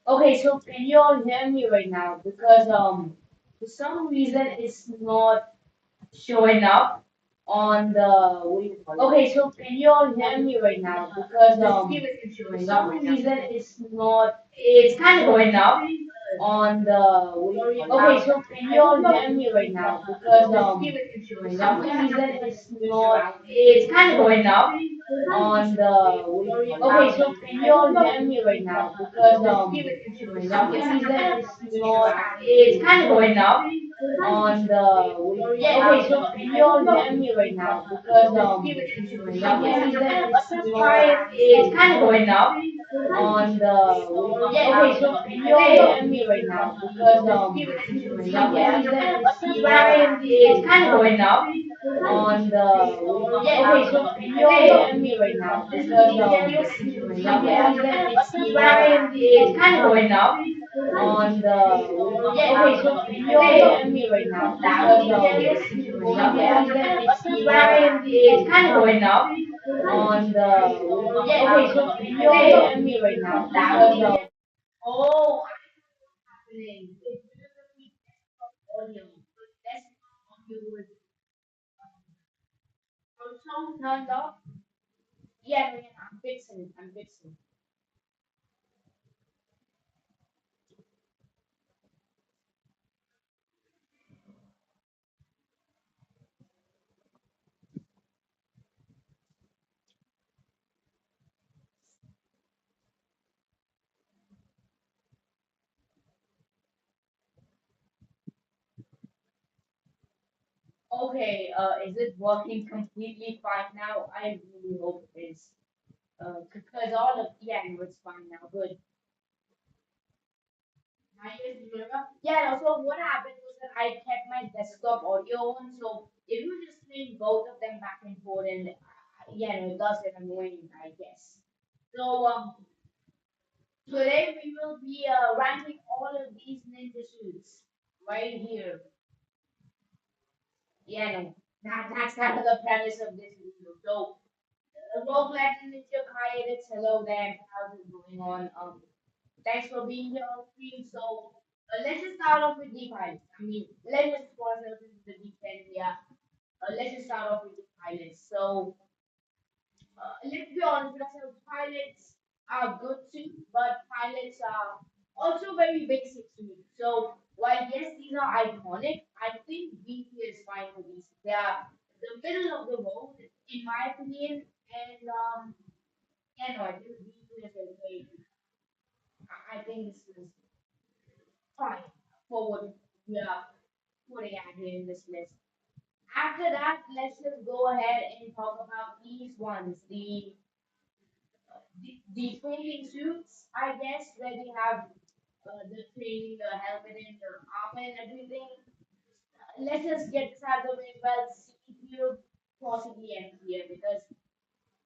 Okay, so can you all hear me right now? Because for some reason it's not showing up on the okay, so can you all hear me right now? Because for some reason it's not it's kind of going up on the okay, so can you all hear me right now? Because for some reason it's not it's kind of going up on the okay, so can you all hear me right now? Because for some reason it's not it's kind of going up on the okay, so can you all hear me right now? Because for some reason it's not it's kind of going up on the okay, so can you all hear me right now? Because for some reason it's not it's kind of going up on the okay, so can you all hear me right now? Because for some reason it's not it's kind of going up on the okay, so can you all hear me right now? Because for some reason it's not it's kind of going up on the okay, so can you all hear me right now? Because oh, happening. It's because of the audio. That's audio was sound turned off. Yeah, no, yeah, I'm fixing it. I'm fixing it. Okay, is it working completely fine now? I really hope it is. Because all of yeah, no, it's fine now. Good. Now you guys remember? Yeah. No, so what happened was that I kept my desktop audio on, so it was just playing both of them back and forth, and yeah, no, it does get annoying, I guess. So today we will be ranking all of these ninja suits right here. Yeah, no, that's kind of the premise of this video. So, Rogue Legend Ninja Kai, it's hello there, how's it going on? Thanks for being here on stream. So, let's just start off with the pilots. I mean, let's just go ourselves into the deep end. Yeah, let's just start off with the pilots. So, let's be honest, ourselves, pilots are good too, but pilots are also very basic to me. So while yes, these are iconic, I think BT is fine for these. They are the middle of the road, in my opinion, and yeah, no, I think BT is a very, I think this is fine for what we are putting out here in this list. After that, let's just go ahead and talk about these ones, the training suits, I guess, where they have the training, the helmet, and the armor and everything. Let's just get this out of the way. Well, C tier, possibly M tier, because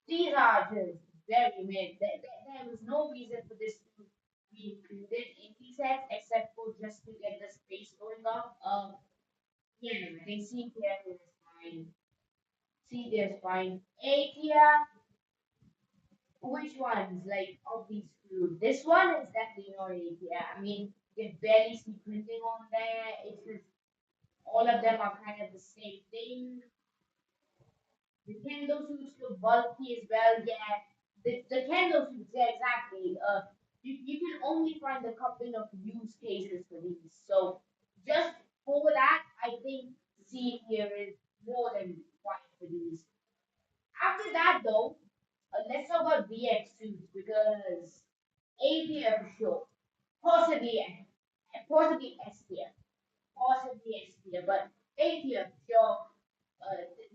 these are just very mid. There was no reason for this to be included in these sets except for just to get the space going up. Yeah, no, I think C tier is fine. C tier is fine. A tier. Which ones, like, of these two? This one is definitely not it. Yeah, I mean, you barely see printing on there. It's just all of them are kind of the same thing. The Kendo suits look bulky as well. Yeah, the Kendo suits, yeah, exactly. You can only find a couple of use cases for these. So just for that, I think C here is more than fine for these. After that, though, let's talk about VX suits because A tier for sure, possibly possibly S tier, possibly S tier, but A tier for sure.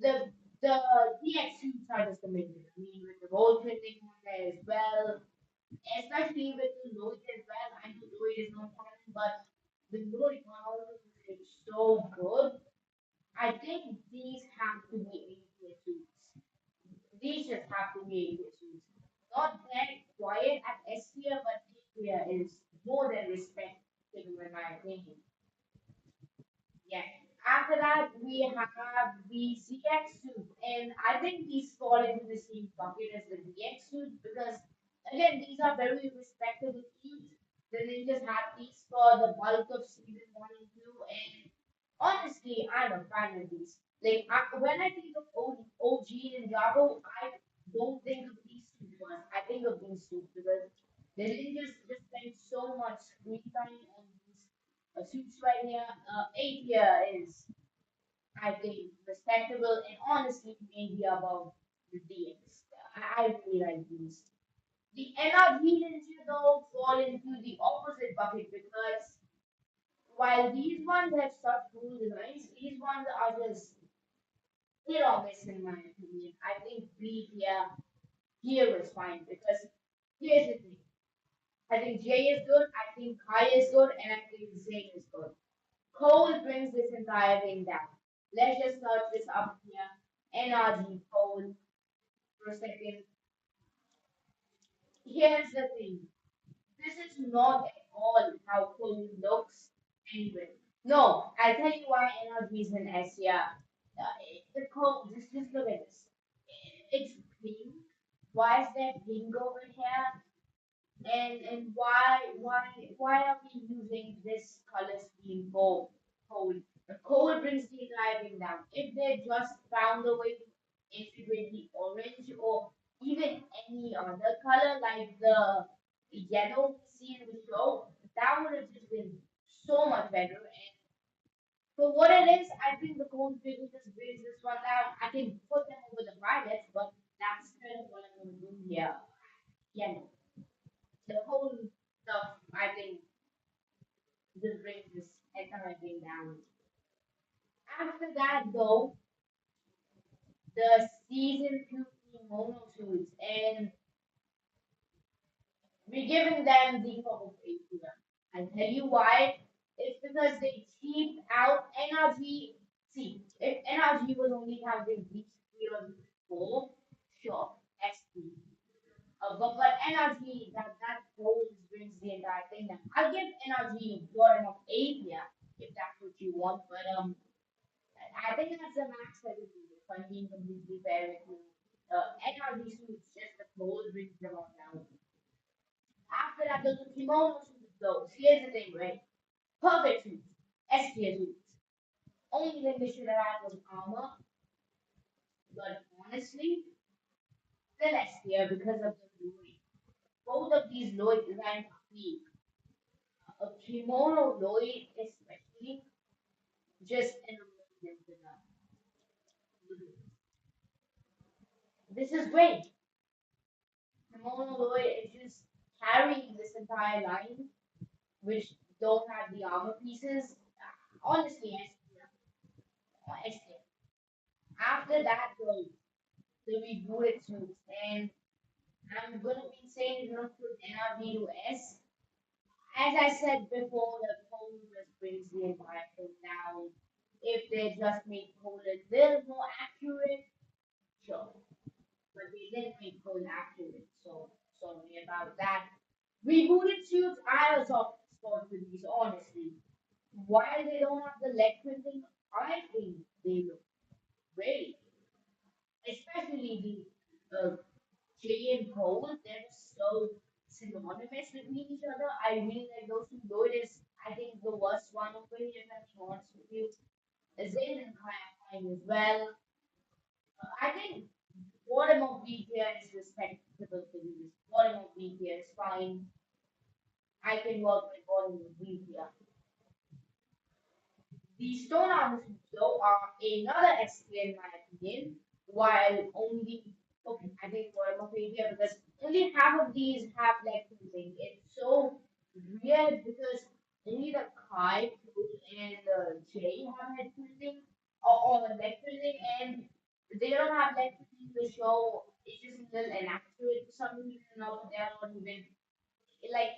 The VX suits are just amazing. I mean, with the gold printing on there as well, especially with the Lloyd as well. I know Lloyd is not canon, but the Lloyd model is so good. I think these have to be A tier suits. These just have to be issues. Not that quiet at S tier, but A tier is more than respect, in my opinion. Yeah. After that, we have the CX suit, and I think these fall into the same bucket as the VX suit because, again, these are very respectable suits. The Ninjas had these for the bulk of season one and two, and honestly, I'm a fan of these. Like when I think of OG Ninjago, I don't think of these two first. I think of these two because the Ninjas just spend so much screen time on these suits right here. Athia is, I think, respectable and honestly maybe above the DX. I really like these. The NRG Ninja though fall into the opposite bucket because while these ones have such cool designs, these ones are just hit or miss in my opinion. I think B here is fine because here's the thing. I think J is good, I think Kai is good, and I think Zane is good. Cole brings this entire thing down. Let's just search this up here. NRG Cole for a second. Here's the thing. This is not at all how Cole looks anyway. No, I'll tell you why energy is an S. Yeah, the Cole. Just look at this. It's pink. Why is there pink over here? And why are we using this color scheme for Cole? The Cole brings the driving down. If they just found a way to integrate the orange or even any other color like the yellow we see in the show, that would have just been so much better. And for what it is, I think the Cole figure just brings this one down. I can put them over the pilots, but that's kind of what I'm going to do here. Yellow. The whole stuff, I think, just brings this entire thing down. After that, though, the season two mono suits, and we're giving them the purple face here. I'll tell you why. It's because they cheap out NRG. See, if NRG was only counting these three or these four, sure, SP. But NRG, that gold brings the entire thing down. I'll give NRG bottom of 8 here, if that's what you want, but I think that's the max I would do if I'm being completely fair with you. NRG suits, just the gold brings them all down. After that, those are kimono suits, though. Here's the thing, right? Perfect suits, S tier suits. Only thing they should have had was armor, but honestly, still S tier because of the Louis. Both of these Lloyd designs are weak. A kimono Lloyd, especially, just an amazing design. This is great. Kimono Lloyd is just carrying this entire line, which don't have the armor pieces. Honestly, S tier. S tier. After that, though, the rebooted suits, and I'm gonna be saying you know put NRV to S. As I said before, the phone just brings the entire thing down. If they just make Cole a little more accurate, sure. But they didn't make Cole accurate, so sorry about that. Rebooted suits, I have a soft spot for these, honestly. While they don't have the leg printing, I think they look great. Especially the Jay and Cole, they're so synonymous between each other. I really like those two. Though it is, I think, the worst one of it, if I'm honest with you. Zayn and Kai are fine as well. I think bottom of B tier is respectable for these. Bottom of B tier is fine. I can work with bottom of B tier. The stone armor suits, though, are another XP in my opinion, while only, okay, I think for a here because only half of these have leg printing. It's so weird because only the Kai, Fruit, and the J have leg printing, or leg printing, and they don't have leg printing in the show. It's just a little inaccurate for some reason, or they're not even, like,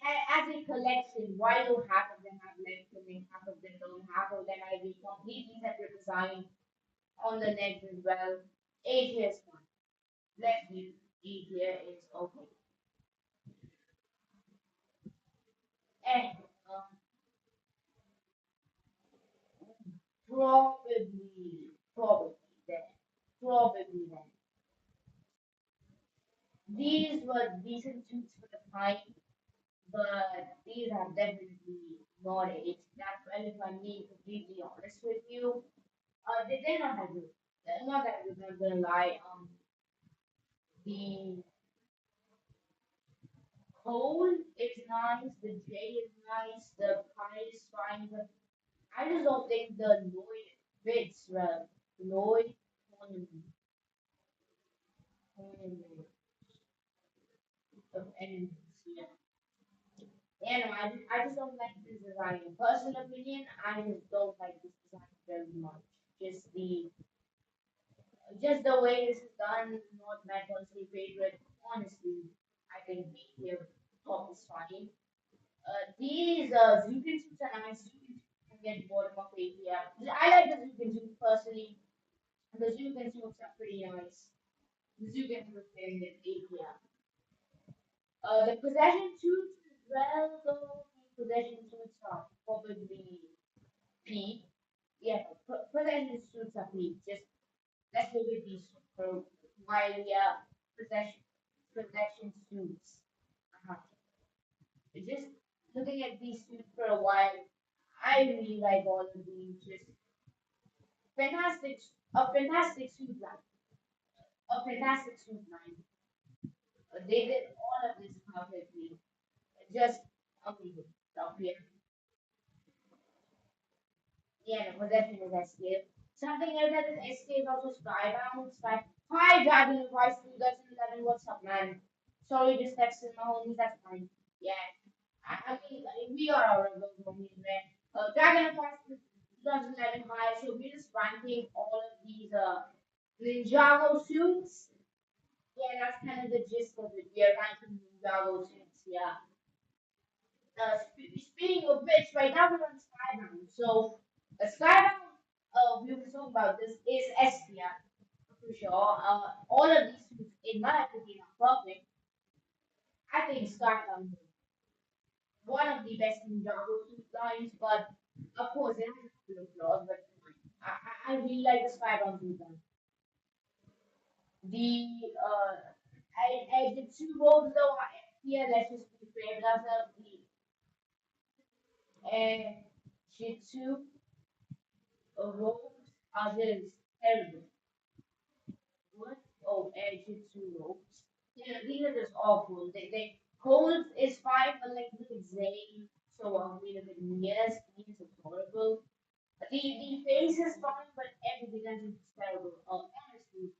as a collection, why do half of them have legs and half of them don't? Half of them have a completely separate design on the legs as well. Eight years fine. Let's be 8 year is okay. And probably then, probably then. These were decent suits for the time. but these are definitely not it. That's well, if I'm being completely honest with you, they're not that good. They're not that good. I'm gonna lie. The whole is nice. The J is nice. The pie is fine, but I just don't think the Lloyd fits well. Lloyd, hmm, hmm, of enemies. Yeah. Yeah, no, I just don't like this design. In personal opinion, I just don't like this design very much. Just the just the way this is done is not my personal favorite. Honestly, I think here top is fine. These Zukin suits are nice. Zukin can get bottom of eight. Yeah, I like the Zukin suit personally. The Zukin suits are pretty nice. The Zukin suits can get eight. Yeah. The possession suits as well, though the possession suits are probably peak. Yeah, possession suits are peak. Just let's look at these for while yeah, possession suits. Uh-huh. Just looking at these suits for a while, I really like all of these. Just fantastic, a fantastic suit line, a fantastic suit line. They did all of this perfectly. Just amazing stuff here. Yeah, no, possession is escape. Something else that is escape also skybound. Hi, Dragon Voice 2011. What's up, man? Sorry, just texting my homies. That's fine. Yeah. I mean, like, we are our own homies, man. Dragon Voice 2011. Hi. So we're just ranking all of these Ninjago suits. Yeah, that's kind of the gist of it. We are ranking Ninjago suits. Yeah. Speaking of which, right now we're on Skybound. So, Skybound, we were talking about this, is S tier for sure. All of these suits, in my opinion, are perfect. I think Skybound is one of the best Ninjago suit lines, but of course, it has a couple of flaws, but I really like the Skybound suit line. I did two roles though. Here, let's just be fair with ourselves. The Shih ropes are just terrible. What? Oh, Jitsu ropes. These are just awful. They Cold is fine, but like look at Zane. So ugly. Look at Mia's. Mia's is horrible. The face is fine, but everything else is just terrible. Honestly,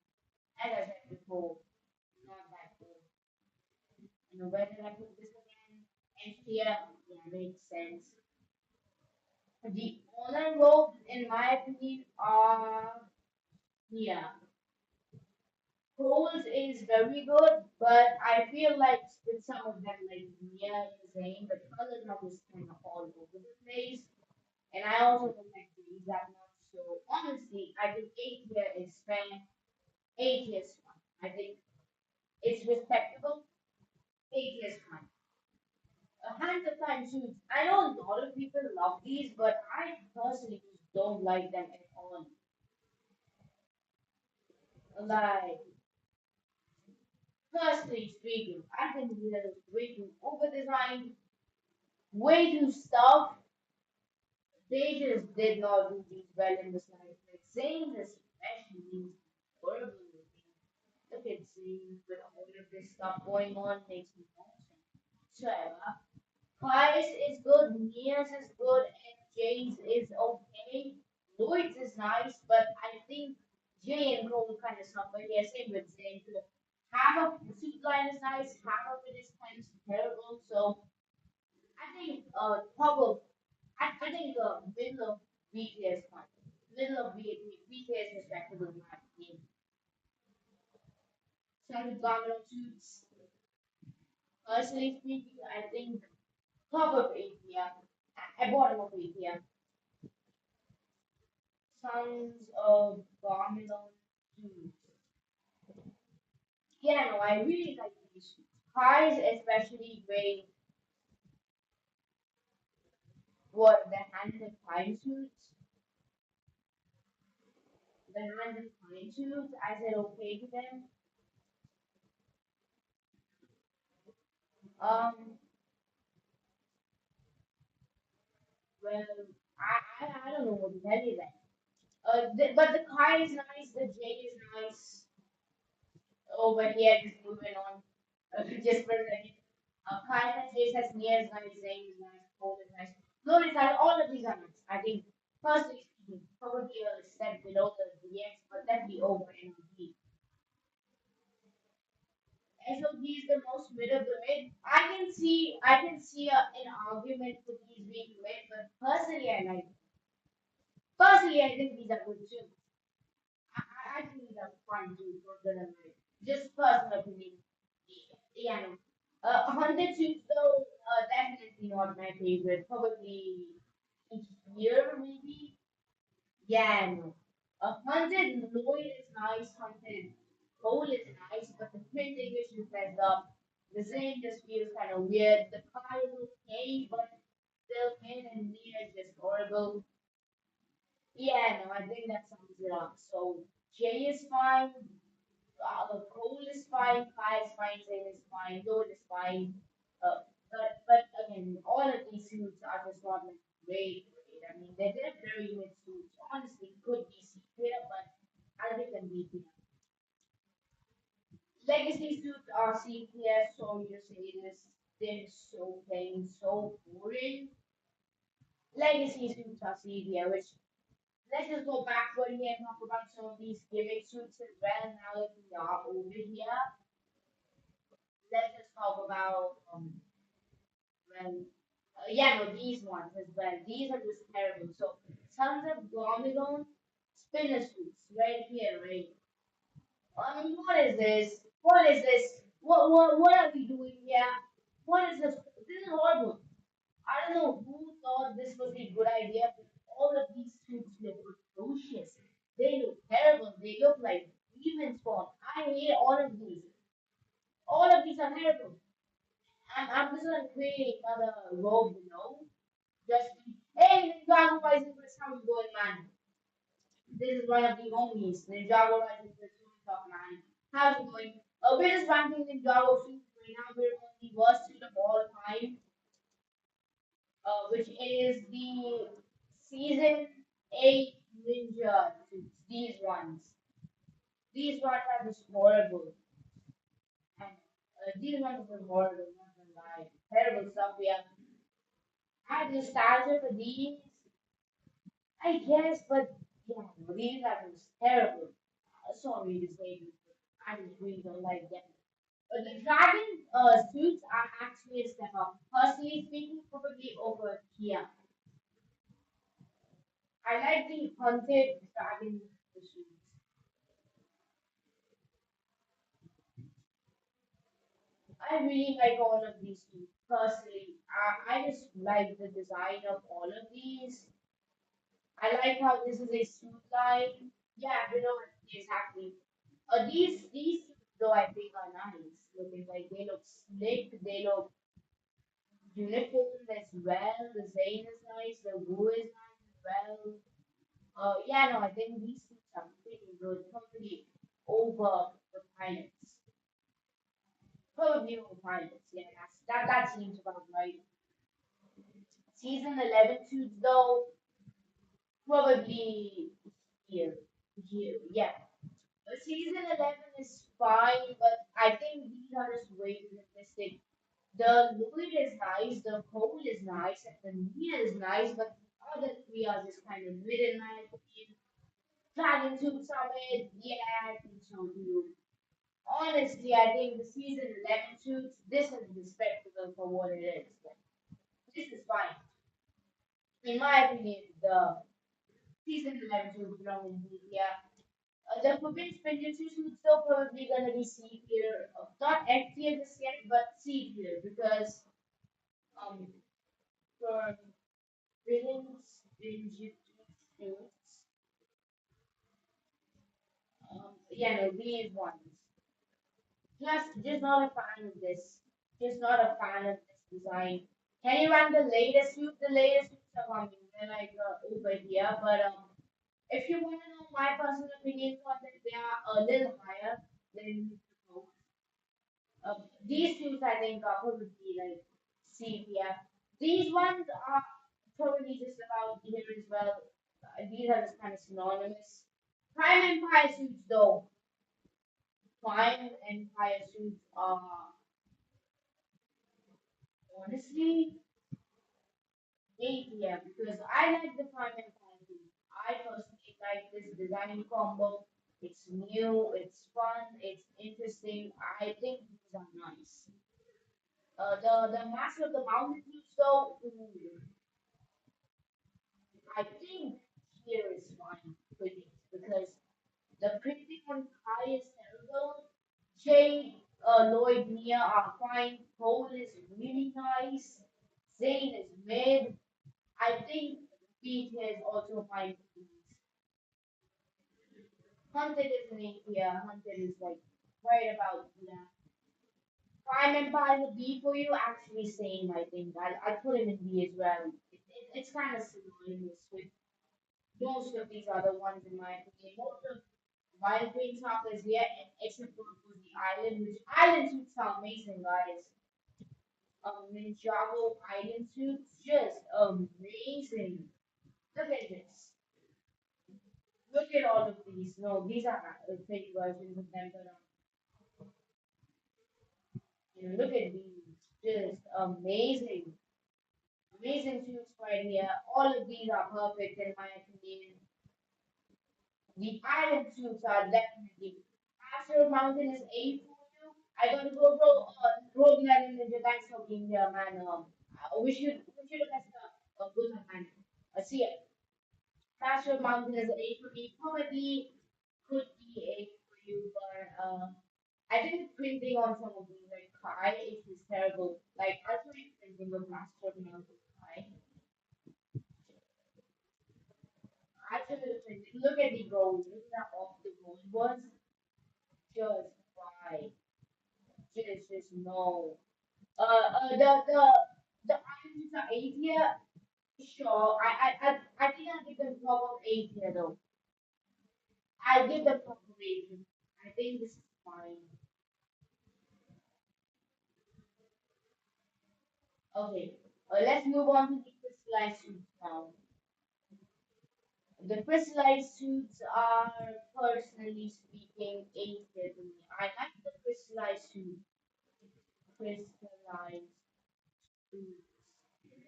as I said before, not that good. Where did I put this again? And here, yeah, makes sense. The online ropes, in my opinion, are yeah. Coles is very good, but I feel like with some of them, like Mia is saying, the colors are just kind of all over the place. And I also don't like these that much. So honestly, I think 8 year is fair. 8 years fine. I think it's respectable. 8 years fine. Hands of time suits. I know a lot of people love these, but I personally just don't like them at all. Like, personally speaking, I think these are just way too over designed, way too stuffed. They just did not do these well in the slide. Like Zayn especially is horrible looking. Look at Zayn with all of this stuff going on makes no sense. Whatsoever. Kai's is good, Nia's is good, and Jade's is okay. Lloyd's is nice, but I think Jay and Cole kind of suffer. Yeah, same with Zayn too. Half of the suit line is nice, half of it is kind of terrible. So I think I think middle of weekday is fine. Middle of weekday is respectable in my opinion. Some garment suits, personally speaking, I think top of APM, at bottom of APM. Sons of garment suits. Yeah, no, I really like these suits. Highs, especially wearing what the hand and pine suits. The hand and pine suits, I said okay to them. well, I don't know what to tell you then. But the car is nice, the J is nice. Oh, but yeah, just moving on. Just for a second. Car has J has near is nice, Zane is nice, Paul is nice. Lord is nice, all of these are nice. I think, personally speaking, probably a step below the DX, but that'd be over NLP. SOP is the most mid of the mid. I can see an argument for these being mid, but personally I like. Personally, I think these are good too. I think these are fine too for good and bad. Just personal opinion. Yeah, no. Haunted suits though, definitely not my favorite. Probably each year maybe. Yeah, no. Haunted Lloyd is nice. Haunted Cole is nice, but the printing issue messed up. The same just feels kind of weird. The car is okay, but still in and near is just horrible. Yeah, no, I think that sums it up. So Jay is fine, Cole is fine, Kai is fine, Zayn is fine, Lord is fine. But again, all of these suits are just not like great. I mean, they're very good suits. Honestly, could be secret, but I think them be clear. Legacy suits are CPS, so you say this. They're so plain, so boring. Legacy suits are CPS, which let's just go backward here and talk about some of these gimmick suits as well. Now that we are over here, let's just talk about well, yeah, no, these ones as well. These are just terrible. So, Sons of Glomidon spinner suits right here, right? I mean, what is this? What is this? What are we doing here? What is this? This is horrible. I don't know who thought this was a good idea, but all of these suits look atrocious. They look terrible. They look like demon spawn. I hate all of these. All of these are terrible. I'm just gonna create another row below. Just hey, Ninjago Rising Chris, how you going, man? This is one of the homies. Ninjago Rising Chris, top man. How's it going? We're just ranking Ninjago suits right now. We're on the worst suit of all time, which is the season 8 ninja suits. These ones are just horrible. And these ones are horrible, not gonna lie. Terrible stuff. We have had nostalgia for these, I guess, but yeah, no, these are just terrible. Sorry to say this, but I just really don't like them. The dragon suits are actually a step up. Personally speaking, probably over here. I like the hunted dragon suits. I really like all of these suits. Personally, I just like the design of all of these. I like how this is a suit line. Yeah, you know exactly. These suits though I think are nice. Looking like they look slick, they look uniform as well. The Zane is nice, the Wu is nice as well. Yeah, no, I think these suits are pretty good. Probably over the pilots. Probably over pilots. Yeah, that seems about right. Season 11 suits though, probably here. Yeah. Season 11 is fine, but I think these are just way too realistic. The Lloyd is nice, the Cole is nice, and the Nia is nice, but the other three are just kind of mid in my opinion. Dragon Tooth Summit, yeah, I think so too. Honestly, I think the season 11 suits, this is respectable for what it is. This is fine. In my opinion, the season 11 suits belong in here. The forbidden spinjitzu suits still probably gonna be C tier, not F tier just yet, but C tier because um for forbidden spinjitzu suits, yeah, no, these ones. Just not a fan of this. Just not a fan of this design. Can you run the latest suit? The latest suits are coming. They're like over here, but if you want to know my personal opinion on them, they are a little higher than the these suits I think are probably like CPF. These ones are probably just about here as well. These are just kind of synonymous. Prime Empire suits, though. Prime Empire suits are honestly eight, yeah, because I like the Prime Empire suit. I personally like this design combo. It's new, it's fun, it's interesting. I think these are nice. The Master of the Mountain suits, though, I think here is fine for these because the printing on Kai is terrible. Jade, Lloyd, Mia are fine. Cole is really nice. Zane is mid. I think Pete is also fine. Hunted is an A tier. Hunted is like right about yeah. Prime Empire would B for you. Actually, same. I think I'd put him in B as well. It's kind of synonymous with most of these other ones in my opinion. Most of Wild Green Top is here, except for the island, which island suits are amazing, guys. Ninjago island suits, just amazing. Look at this. Look at all of these. No, these are not fake versions of them, but look at these. Just amazing. Amazing suits right here. All of these are perfect in my opinion. The island suits are definitely. Astro Mountain is A for you. I gotta go, bro. Rogue Legend Ninja, thanks for being here, man. We should have good luck, man. See ya. Astro Mountain is A for me. Probably could be A for you, but I think the printing on some of these, like Kai, is terrible. Like, I think printing of Astro Mountain Kai. Actually, the printing. Look at the gold. Look at all the gold ones. Just why? Just no. The items are 8 here. Sure. I think I'll give them proper 8 here though. I'll give them proper rating. I think this is fine. Okay. Let's move on to the crystallized suits now. The crystallized suits are, personally speaking, 8 here to me. I like the crystallized suit. Crystallized suits.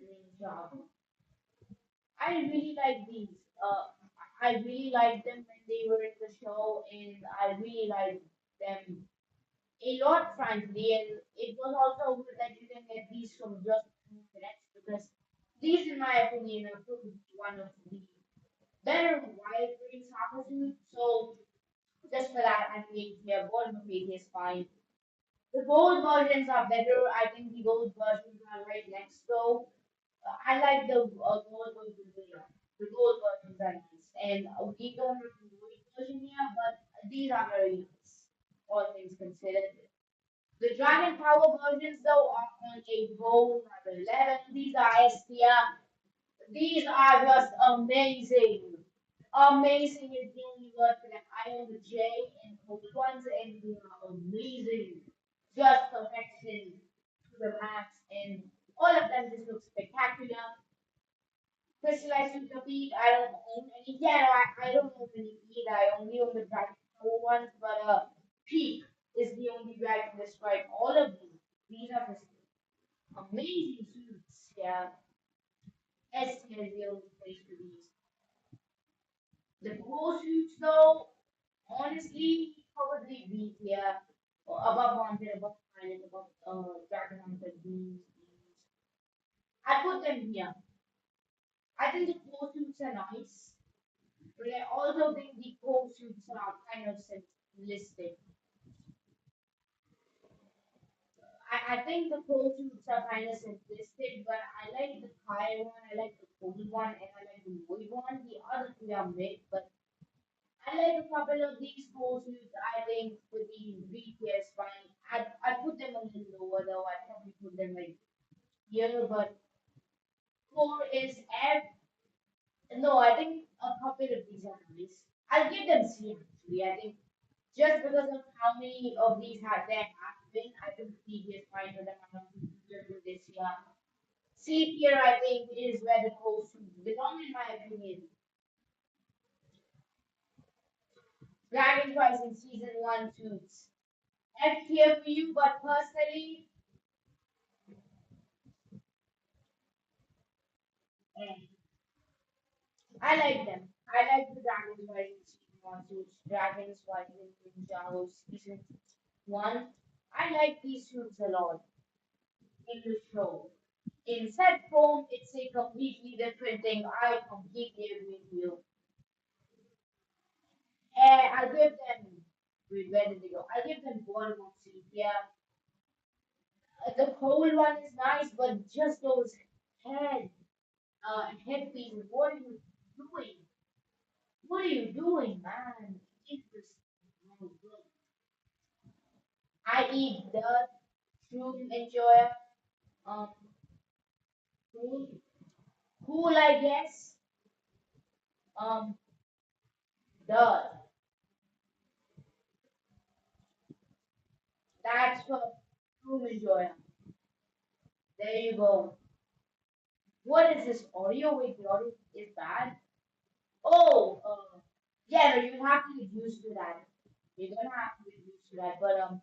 Ninjago. I really like these. I really liked them when they were in the show, and I really liked them a lot, frankly. And it was also good that you can get these from just minutes because these, in my opinion, are probably one of the better wild green soccer suits. So just for that, I think yeah, bottom of it is fine. The gold versions are better. I think the gold versions are right next though. I like the gold versions here. The gold versions are nice. And we don't have the gold version here, but these are very nice, all things considered. The Dragon Power versions, though, are on a gold number 11. These are S tier. These are just amazing. Amazing is the only word for them. I own the J and gold ones, and they are amazing. Just perfection to the max, and all of them just look spectacular. Crystallized Super Peak, I don't own any. Yeah, no, I don't own any either. I only own the Dragon Power ones, but Peak is the only way I can describe all of these. These are just amazing suits. Yeah, S tier is the only place for these. The core suits, though, honestly, probably B tier. Or above Haunted, above Silent, above Dragon Hunter, these. I put them here. I think the core suits are nice. But I also think the core suits are kind of simplistic. I think the core suits are kind of simplistic, but I like the Kai one, I like the cool one, and I like the Moy one. The other two are mid, but I like a couple of these core suits. I think with the BTS fine. I put them a little lower though. I probably put them like here, but core is F. No, I think a couple of these are nice. I'll give them C actually. I think just because of how many of these there have been, I think the previous find for them are not good this year. See here, I think is where the costumes belong, in my opinion. Dragon Quest in season one suits. F tier for you, but personally, eh, I like them. I like the Dragon Quest in season one suits. Dragon's Quest in Ninjago season one. I like these suits a lot in the show. In set form, it's a completely different thing. I completely agree with you. I'll give them. Wait, where did they go? I'll give them one more seat. Yeah, the cold one is nice, but just those head headpieces. What are you doing? What are you doing, man? It's just no good. I eat dirt, true enjoyer, um, cool, cool, I guess. Um, dirt. That's for true enjoyer. There you go. What is this audio? Wait, the audio is bad. Oh, yeah, no, you have to get used to that. You're gonna have to get used to that. But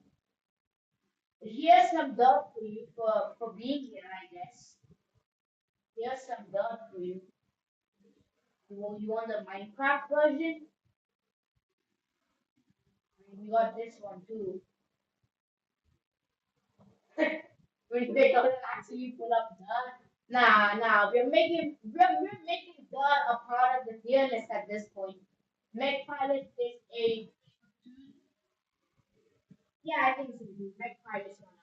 here's some dirt for you for being here, I guess. Here's some dirt for you. You want the Minecraft version? We got this one too. We're gonna actually pull up dirt. Nah, we're making dirt a part of the tier list at this point. Mech Pilot is a yeah, I think so. Mech Pilot's one.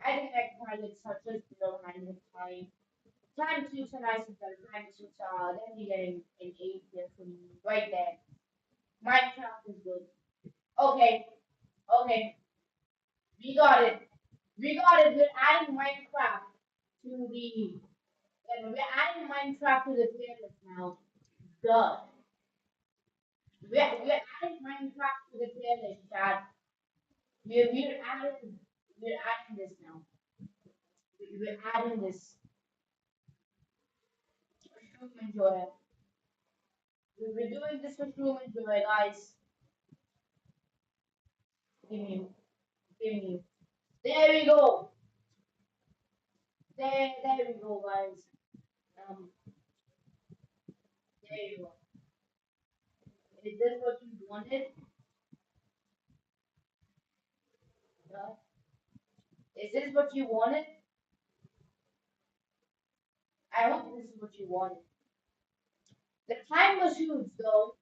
I think Mech Pilot's such a slow handling time. Time suits are nice, but time suits are definitely getting an 8 here for me. Right there. Minecraft is good. Okay, okay. We got it. We got it. We're adding Minecraft to the. We're adding Minecraft to the tier list now. Duh. We're adding Minecraft to the tier list, Chad. We're adding this now. We're adding this. Shroom Enjoyer. We're doing this for Shroom Enjoyer, guys. Give me, give me. There we go. There we go, guys. Um, there you go. Is this what you wanted? Uh, is this what you wanted? I hope this is what you wanted. The climber suits, though,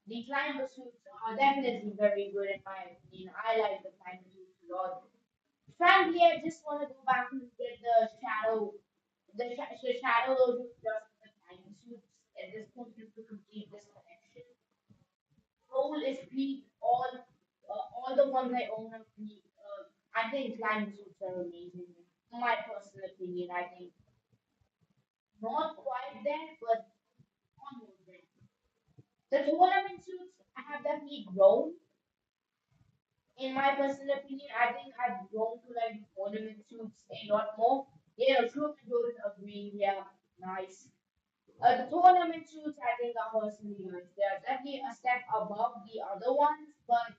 the climber suits are definitely very good in my opinion. I like the climber suits a lot. Frankly, I just want to go back and get the shadow loads just the climber suits at this point just to complete this collection. Whole is peak, all the ones I own are peak. I think climber suits are amazing. My personal opinion, I think not quite there, but almost there. The tournament suits have definitely grown. In my personal opinion, I think I've grown to like tournament suits a lot more. Yeah, true Jordan agree. Yeah, nice. The tournament suits I think are personally nice. They're definitely a step above the other ones, but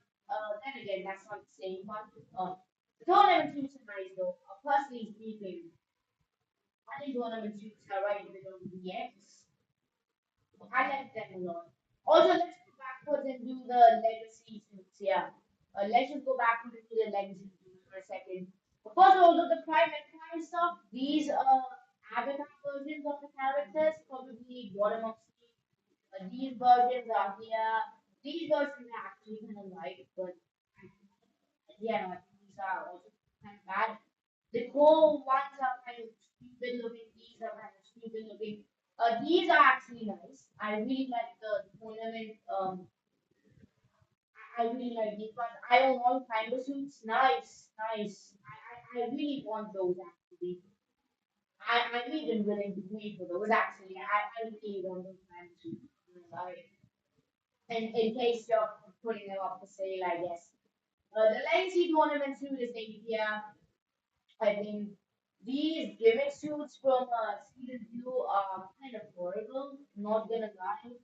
then again, that's not the same one. The tournament suits are nice though. Personally speaking, I think tournament suits are right a bit on the X. I like them a lot. Also, let's go backwards and do the legacy suits. Yeah. Let's just go backwards and do the legacy suits for a second. First of all, the prime and prime stuff, these avatar versions of the characters, probably bottom of sleeve. These versions are here. These versions are actually kind of light, but yeah, no, I think these are also kind of bad. The core ones are kind of stupid looking. These are kind of stupid looking. These are actually nice. I really like the tournament. I really like these ones. I own all kind of suits. Nice, nice. I really want those actually. I'm even willing to pay for those actually. I really want those kind of suits. Sorry. In case you're putting them up for sale, I guess. The legacy tournament suit is 8 here. I think these gimmick suits from season 2 are kind of horrible. Not gonna lie.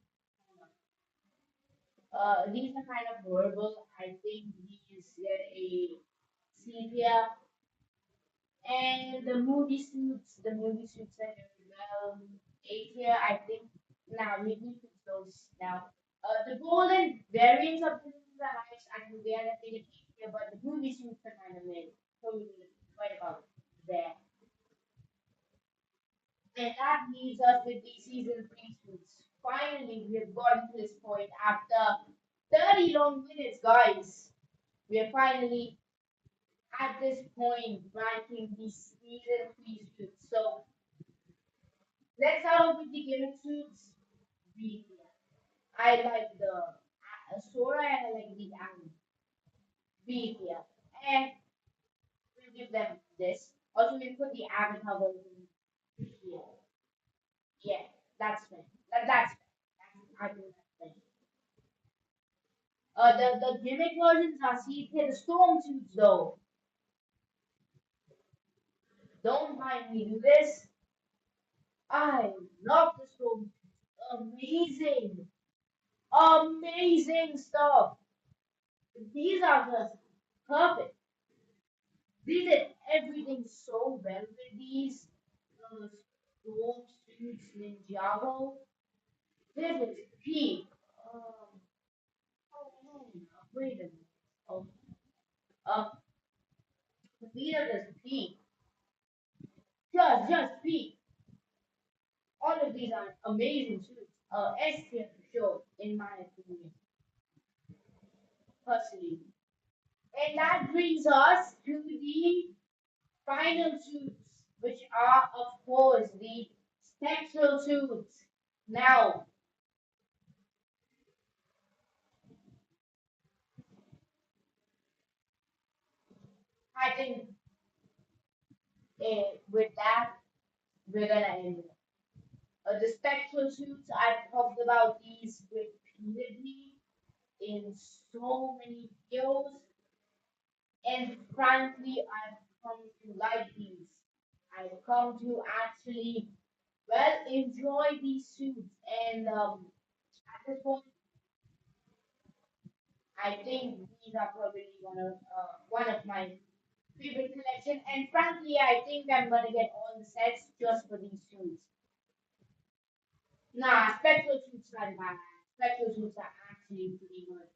These are kind of horrible. I think these get a sepia. And the movie suits are doing well. Asia, I think, now we can fix those now. The golden variants of the suits are nice. I think they are definitely Asia, but the movie suits are kind of mid. So we will fight about there. And that leaves us with the season 3 suits. Finally, we have gotten to this point after 30 long minutes, guys. We are finally at this point ranking the season 3 suits. So let's start off with the gimmick suits. The I like the Sora and I like the Ami here. And we'll give them this. Also, we put the Avatar version here. Yeah, that's fine. That's fine. I think that's fine. The gimmick versions are see here. The storm suits though. Don't mind me do this. I love the storm suits. Amazing. Amazing stuff. These are just perfect. They did everything so well with these storm suits Ninjago. This is peak. Um, oh man, wait a minute. Oh, uh, these are just peak. Just peak. All of these are amazing suits. S tier for sure, in my opinion, personally. And that brings us to the final suits, which are, of course, the spectral suits. Now, I think with that, we're gonna end it. The spectral suits, I've talked about these repeatedly in so many videos, and frankly, I've come to like these. I've come to actually, well, enjoy these suits, and at this point, I think these are probably one of my favorite collection. And frankly, I think I'm gonna get all the sets just for these suits. Nah, spectral suits not bad. Spectral suits are actually pretty good,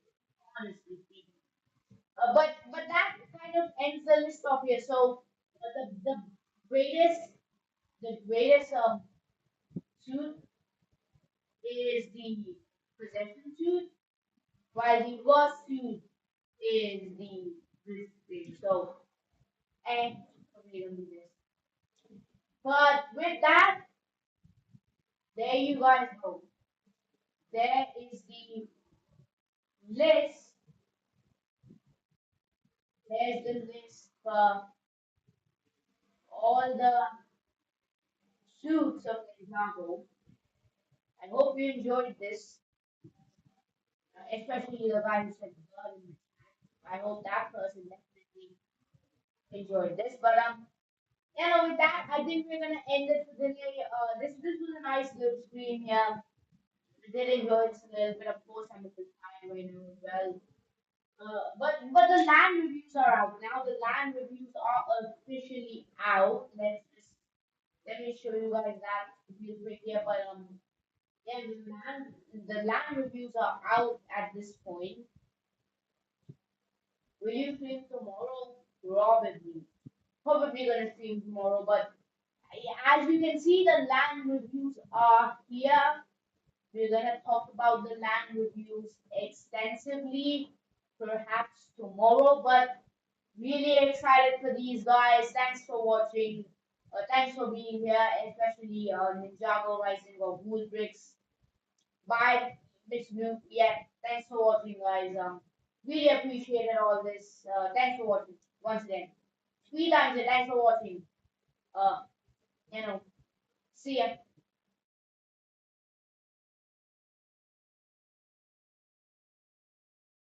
honestly speaking. But that kind of ends the list off here. So the greatest the greatest suit is the possession suit, while the worst suit is the risk suit. So and okay, let me do this. But with that, there you guys go. There is the list. There's the list for all the suits of Ninjago. I hope you enjoyed this, especially the guy who said blood. I hope that person definitely enjoyed this. But with that, I think we're gonna end it for today. This was a nice little stream here. I did enjoy this a little bit. Of course, I'm a bit tired right now as well. But the land reviews are out now. The land reviews are officially out. Let me show you guys that real quick here. But yeah, the land reviews are out at this point. Will you stream tomorrow? Probably gonna stream tomorrow. But as you can see, the land reviews are here. We're gonna talk about the land reviews extensively, perhaps tomorrow. But really excited for these guys. Thanks for watching. Thanks for being here, especially Ninjago Rising of Wood Bricks. Bye, Miss New. Yeah, thanks for watching, guys. Really appreciated all this. Thanks for watching once again. Three times, thanks for watching. Uh, you know, see ya.